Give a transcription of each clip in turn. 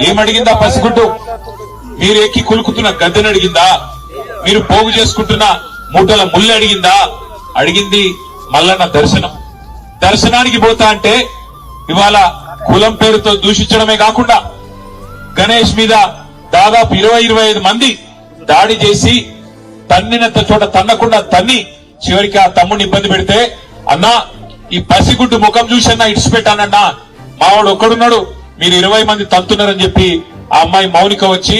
ఏమడిగిందా పసిగుడ్డు? మీరు ఎక్కి కులుకుతున్న గద్దెని అడిగిందా? మీరు పోగు చేసుకుంటున్న మూటల ముళ్ళు అడిగిందా? అడిగింది మల్లన్న దర్శనం. దర్శనానికి పోతా అంటే ఇవాళ కులం పేరుతో దూషించడమే కాకుండా గణేష్ మీద దాదాపు 20-25 మంది దాడి చేసి తన్నినంత చోట తన్నకుండా తన్ని చివరికి ఆ తమ్ముడిని ఇబ్బంది పెడితే, అన్నా ఈ పసిగుడ్డు ముఖం చూసన్నా ఇడిచిపెట్టానన్నా, మావాడు ఒక్కడున్నాడు, మీరు 20 మంది తంతున్నారని చెప్పి ఆ అమ్మాయి మౌనిక వచ్చి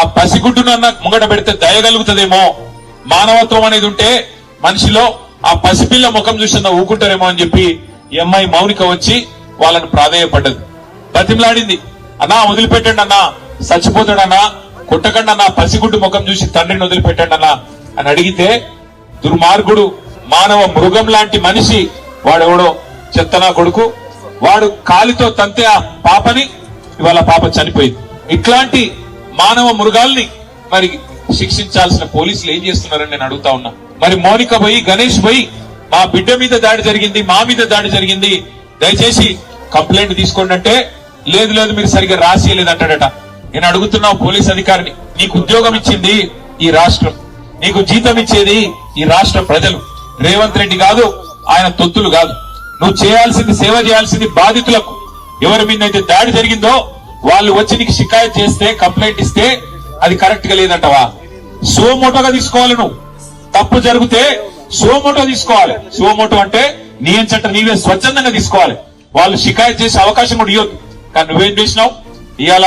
ఆ పసిగుడ్డునన్న ముంగట పెడితే దయగలుగుతుందేమో, మానవత్వం అనేది ఉంటే మనిషిలో ఆ పసిపిల్ల ముఖం చూసన్నా ఊకుంటారేమో అని చెప్పి ఈ అమ్మాయి మౌనిక వచ్చి వాళ్ళని ప్రాధేయపడ్డది, బతిమలాడింది. అన్నా వదిలిపెట్టండి అన్నా, చచ్చిపోతాడన్నా, కొట్టకండి అన్నా, పసిగుడ్డు ముఖం చూసి తండ్రిని వదిలిపెట్టండి అన్నా అని అడిగితే, దుర్మార్గుడు మానవ మృగం లాంటి మనిషి వాడెవడో చెత్తనా కొడుకు, వాడు కాలితో తంతే ఆ పాపని, ఇవాళ పాప చనిపోయింది. ఇట్లాంటి మానవ మృగాల్ని మరి శిక్షించాల్సిన పోలీసులు ఏం చేస్తున్నారని నేను అడుగుతా ఉన్నా. మరి మౌనిక పోయి గణేష్ పోయి మా బిడ్డ మీద దాడి జరిగింది, మా మీద దాడి జరిగింది, దయచేసి కంప్లైంట్ తీసుకోండి అంటే, లేదు లేదు మీరు సరిగ్గా రాసియలేదంటాడట. నేను అడుగుతున్నా పోలీస్ అధికారిని, నీకు ఉద్యోగం ఇచ్చింది ఈ రాష్ట్రం, నీకు జీతం ఇచ్చేది ఈ రాష్ట్ర ప్రజలు, రేవంత్ రెడ్డి కాదు, ఆయన తొత్తులు కాదు. నువ్వు చేయాల్సింది, సేవ చేయాల్సింది బాధితులకు. ఎవరి మీద అయితే దాడి జరిగిందో వాళ్ళు వచ్చి నీకు షికాయత్ చేస్తే, కంప్లైంట్ ఇస్తే అది కరెక్ట్ గా లేదంటవా? సోమోటోగా తీసుకోవాలి. నువ్వు తప్పు జరిగితే సోమోటో తీసుకోవాలి. సోమోటో అంటే నీ ఎంచట నీవే స్వచ్ఛందంగా తీసుకోవాలి. వాళ్ళు షికాయత్ చేసే అవకాశం కూడా ఇవ్వద్దు. కానీ నువ్వేం చేసినావు? ఇవాళ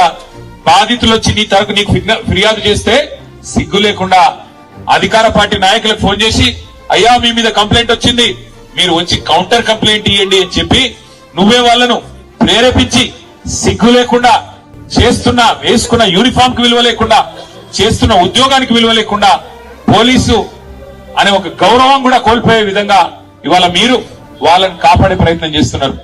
బాధితులు వచ్చి నీ తరపు నీకు ఫిర్యాదు చేస్తే సిగ్గు లేకుండా అధికార పార్టీ నాయకులకు ఫోన్ చేసి, అయ్యా మీ మీద కంప్లైంట్ వచ్చింది, మీరు వచ్చి కౌంటర్ కంప్లైంట్ ఇవ్వండి అని చెప్పి నువ్వే వాళ్ళను ప్రేరేపించి, సిగ్గు లేకుండా చేస్తున్న, వేసుకున్న యూనిఫామ్ కి విలువ లేకుండా, చేస్తున్న ఉద్యోగానికి విలువ లేకుండా, పోలీసు అనే ఒక గౌరవం కూడా కోల్పోయే విధంగా ఇవాళ మీరు వాళ్ళని కాపాడే ప్రయత్నం చేస్తున్నారు.